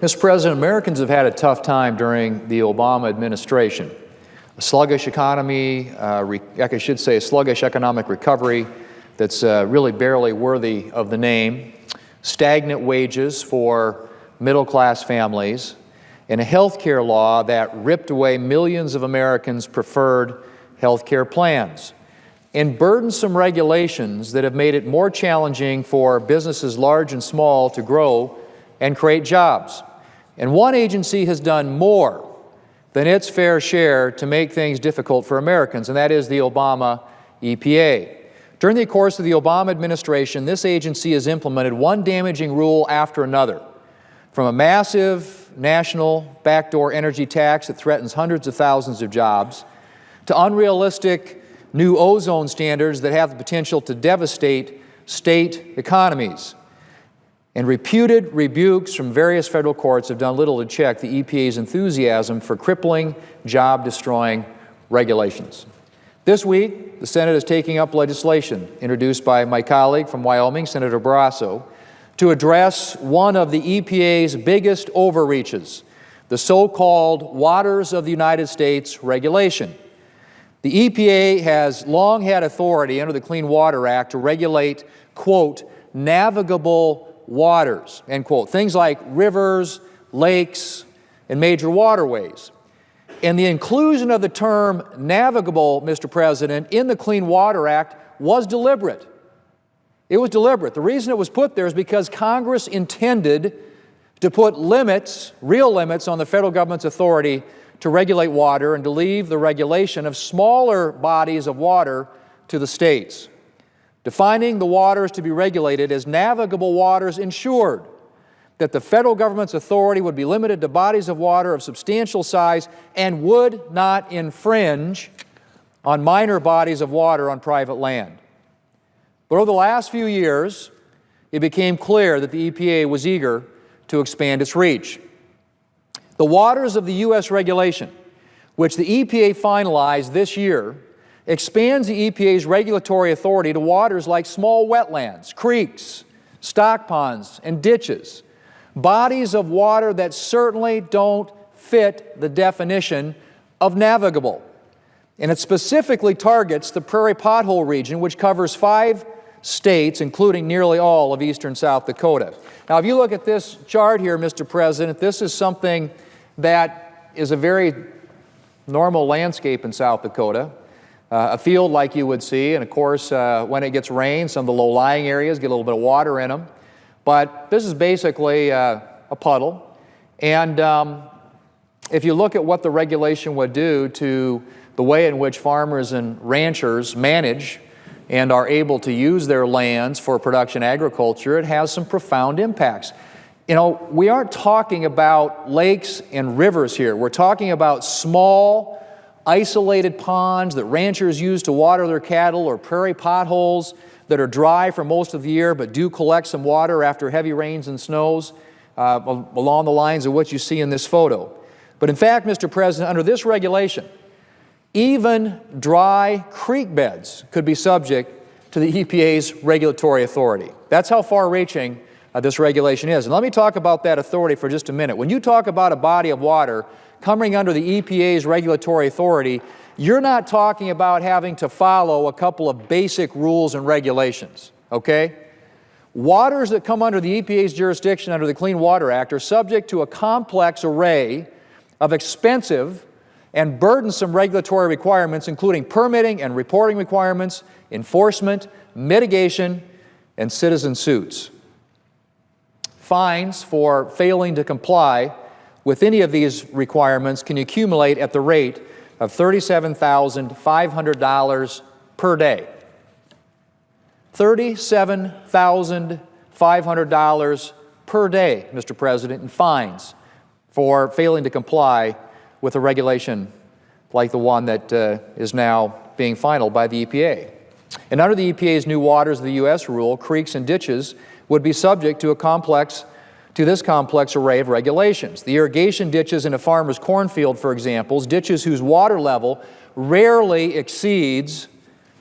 Mr. President, Americans have had a tough time during the Obama administration. A sluggish economy, I should say a sluggish economic recovery that's really barely worthy of the name, stagnant wages for middle-class families, and a health care law that ripped away millions of Americans' preferred health care plans, and burdensome regulations that have made it more challenging for businesses large and small to grow and create jobs. And one agency has done more than its fair share to make things difficult for Americans, and that is the Obama EPA. During the course of the Obama administration, this agency has implemented one damaging rule after another, from a massive national backdoor energy tax that threatens hundreds of thousands of jobs, to unrealistic new ozone standards that have the potential to devastate state economies. And reputed rebukes from various federal courts have done little to check the EPA's enthusiasm for crippling, job-destroying regulations. This week, the Senate is taking up legislation introduced by my colleague from Wyoming, Senator Barrasso, to address one of the EPA's biggest overreaches, the so-called Waters of the United States regulation. The EPA has long had authority under the Clean Water Act to regulate, quote, navigable waters, end quote, things like rivers, lakes, and major waterways. And the inclusion of the term navigable, Mr. President, in the Clean Water Act was deliberate. It was deliberate. The reason it was put there is because Congress intended to put limits, real limits, on the federal government's authority to regulate water and to leave the regulation of smaller bodies of water to the states. Defining the waters to be regulated as navigable waters ensured that the federal government's authority would be limited to bodies of water of substantial size and would not infringe on minor bodies of water on private land. But over the last few years, it became clear that the EPA was eager to expand its reach. The waters of the U.S. regulation, which the EPA finalized this year, expands the EPA's regulatory authority to waters like small wetlands, creeks, stock ponds, and ditches, bodies of water that certainly don't fit the definition of navigable. And it specifically targets the prairie pothole region, which covers 5 states, including nearly all of eastern South Dakota. Now, if you look at this chart here, Mr. President, this is something that is a very normal landscape in South Dakota. A field like you would see, and of course, when it gets rain, some of the low-lying areas get a little bit of water in them. But this is basically a puddle. And if you look at what the regulation would do to the way in which farmers and ranchers manage and are able to use their lands for production agriculture, it has some profound impacts. You know, we aren't talking about lakes and rivers here. We're talking about small, isolated ponds that ranchers use to water their cattle, or prairie potholes that are dry for most of the year but do collect some water after heavy rains and snows, along the lines of what you see in this photo. But in fact, Mr. President, under this regulation, even dry creek beds could be subject to the EPA's regulatory authority. That's how far-reaching this regulation is. And let me talk about that authority for just a minute. When you talk about a body of water coming under the EPA's regulatory authority, you're not talking about having to follow a couple of basic rules and regulations, okay? Waters that come under the EPA's jurisdiction under the Clean Water Act are subject to a complex array of expensive and burdensome regulatory requirements, including permitting and reporting requirements, enforcement, mitigation, and citizen suits. Fines for failing to comply with any of these requirements can accumulate at the rate of $37,500 per day. $37,500 per day, Mr. President, in fines for failing to comply with a regulation like the one that is now being finalized by the EPA. And under the EPA's new Waters of the U.S. rule, creeks and ditches would be subject to this complex array of regulations. The irrigation ditches in a farmer's cornfield, for example, ditches whose water level rarely exceeds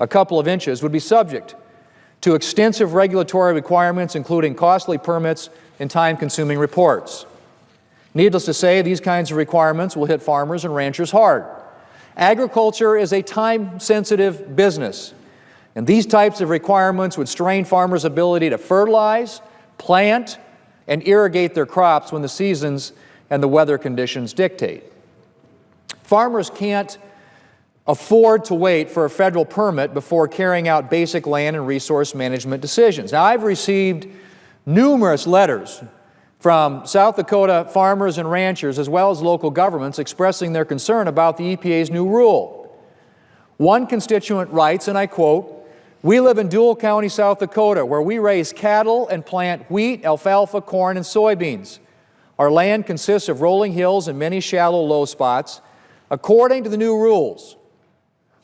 a couple of inches, would be subject to extensive regulatory requirements, including costly permits and time-consuming reports. Needless to say, these kinds of requirements will hit farmers and ranchers hard. Agriculture is a time-sensitive business, and these types of requirements would strain farmers' ability to fertilize, plant, and irrigate their crops when the seasons and the weather conditions dictate. Farmers can't afford to wait for a federal permit before carrying out basic land and resource management decisions. Now, I've received numerous letters from South Dakota farmers and ranchers, as well as local governments, expressing their concern about the EPA's new rule. One constituent writes, and I quote, "We live in Dual County, South Dakota, where we raise cattle and plant wheat, alfalfa, corn, and soybeans. Our land consists of rolling hills and many shallow low spots. According to the new rules,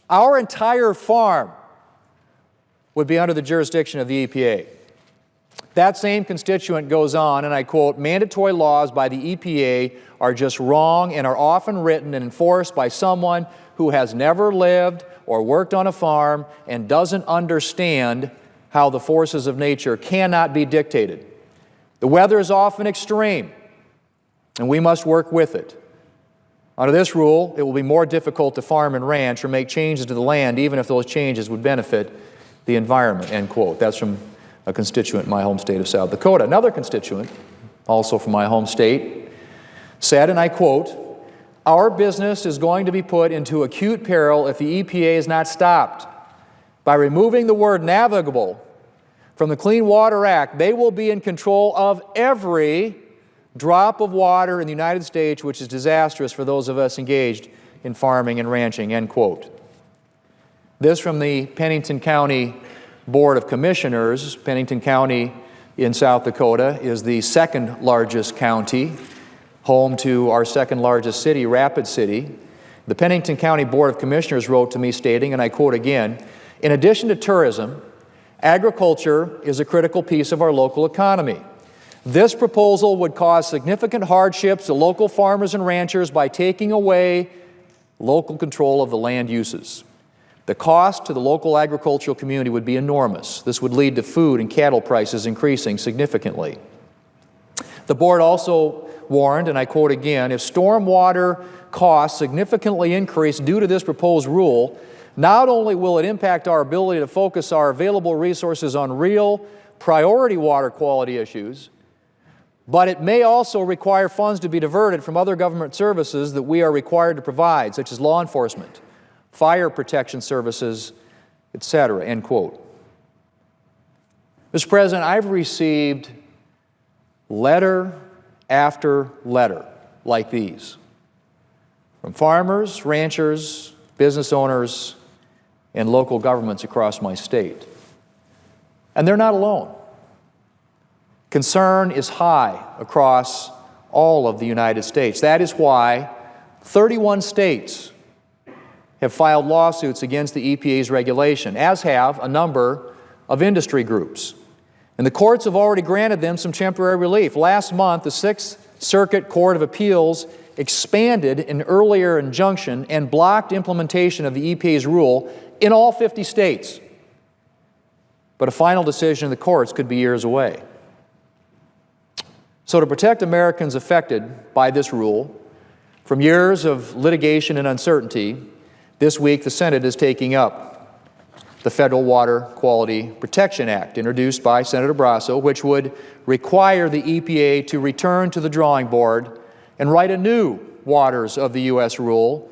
our entire farm would be under the jurisdiction of the EPA." That same constituent goes on, and I quote, "Mandatory laws by the EPA are just wrong and are often written and enforced by someone who has never lived or worked on a farm and doesn't understand how the forces of nature cannot be dictated. The weather is often extreme, and we must work with it. Under this rule, it will be more difficult to farm and ranch or make changes to the land, even if those changes would benefit the environment," end quote. That's from a constituent in my home state of South Dakota. Another constituent, also from my home state, said, and I quote, "Our business is going to be put into acute peril if the EPA is not stopped. By removing the word navigable from the Clean Water Act, they will be in control of every drop of water in the United States, which is disastrous for those of us engaged in farming and ranching," end quote. This from the Pennington County Board of Commissioners. Pennington County in South Dakota is the second largest county, home to our second largest city, Rapid City. The Pennington County Board of Commissioners wrote to me stating, and I quote again, "In addition to tourism, agriculture is a critical piece of our local economy. This proposal would cause significant hardships to local farmers and ranchers by taking away local control of the land uses. The cost to the local agricultural community would be enormous. This would lead to food and cattle prices increasing significantly." The board also warned, and I quote again, "If stormwater costs significantly increase due to this proposed rule, not only will it impact our ability to focus our available resources on real priority water quality issues, but it may also require funds to be diverted from other government services that we are required to provide, such as law enforcement, fire protection services, etc., end quote. Mr. President, I've received letter after letter like these from farmers, ranchers, business owners, and local governments across my state. And they're not alone. Concern is high across all of the United States. That is why 31 states have filed lawsuits against the EPA's regulation, as have a number of industry groups. And the courts have already granted them some temporary relief. Last month, the Sixth Circuit Court of Appeals expanded an earlier injunction and blocked implementation of the EPA's rule in all 50 states. But a final decision in the courts could be years away. So to protect Americans affected by this rule from years of litigation and uncertainty, this week the Senate is taking up the Federal Water Quality Protection Act, introduced by Senator Brasso, which would require the EPA to return to the drawing board and write a new Waters of the U.S. rule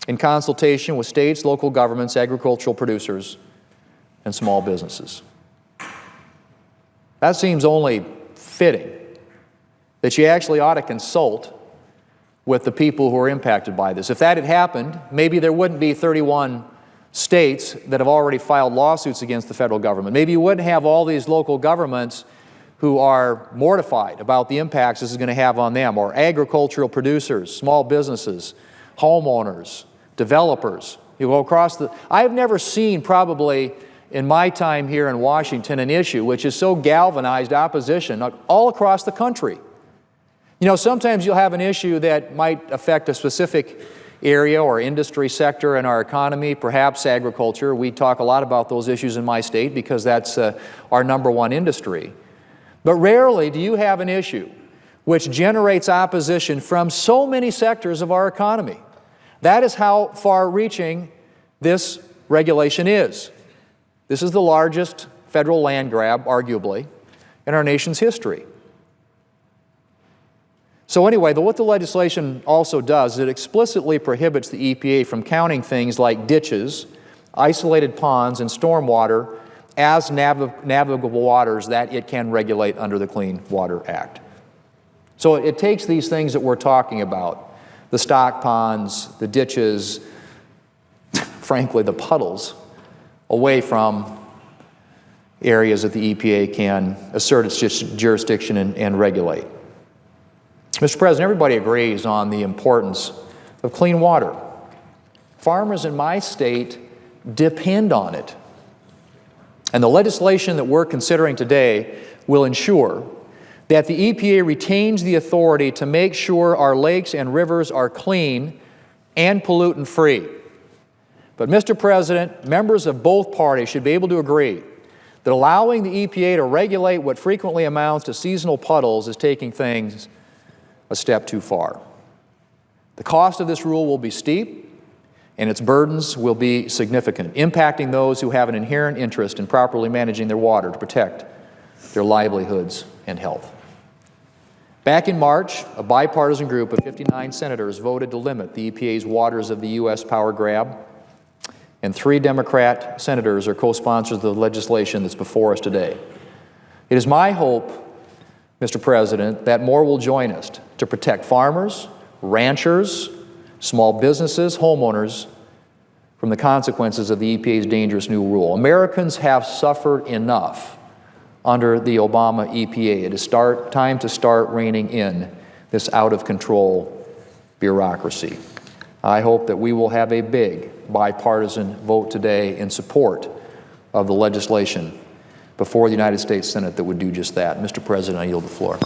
in consultation with states, local governments, agricultural producers, and small businesses. That seems only fitting, that you actually ought to consult with the people who are impacted by this. If that had happened, maybe there wouldn't be 31 states that have already filed lawsuits against the federal government. Maybe you wouldn't have all these local governments who are mortified about the impacts this is going to have on them, or agricultural producers, small businesses, homeowners, developers. You go across the... I've never seen, probably in my time here in Washington, an issue which has so galvanized opposition all across the country. You know, sometimes you'll have an issue that might affect a specific area or industry sector in our economy, perhaps agriculture. We talk a lot about those issues in my state because that's our number one industry. But rarely do you have an issue which generates opposition from so many sectors of our economy. That is how far-reaching this regulation is. This is the largest federal land grab, arguably, in our nation's history. So anyway, what the legislation also does is it explicitly prohibits the EPA from counting things like ditches, isolated ponds, and stormwater as navigable waters that it can regulate under the Clean Water Act. So it takes these things that we're talking about, the stock ponds, the ditches, frankly, the puddles, away from areas that the EPA can assert its jurisdiction and regulate. Mr. President, everybody agrees on the importance of clean water. Farmers in my state depend on it. And the legislation that we're considering today will ensure that the EPA retains the authority to make sure our lakes and rivers are clean and pollutant-free. But, Mr. President, members of both parties should be able to agree that allowing the EPA to regulate what frequently amounts to seasonal puddles is taking things a step too far. The cost of this rule will be steep, and its burdens will be significant, impacting those who have an inherent interest in properly managing their water to protect their livelihoods and health. Back in March, a bipartisan group of 59 senators voted to limit the EPA's waters of the U.S. power grab, and 3 Democrat senators are co-sponsors of the legislation that's before us today. It is my hope, Mr. President, that more will join us to protect farmers, ranchers, small businesses, homeowners from the consequences of the EPA's dangerous new rule. Americans have suffered enough under the Obama EPA. It is time to start reining in this out-of-control bureaucracy. I hope that we will have a big bipartisan vote today in support of the legislation before the United States Senate that would do just that. Mr. President, I yield the floor.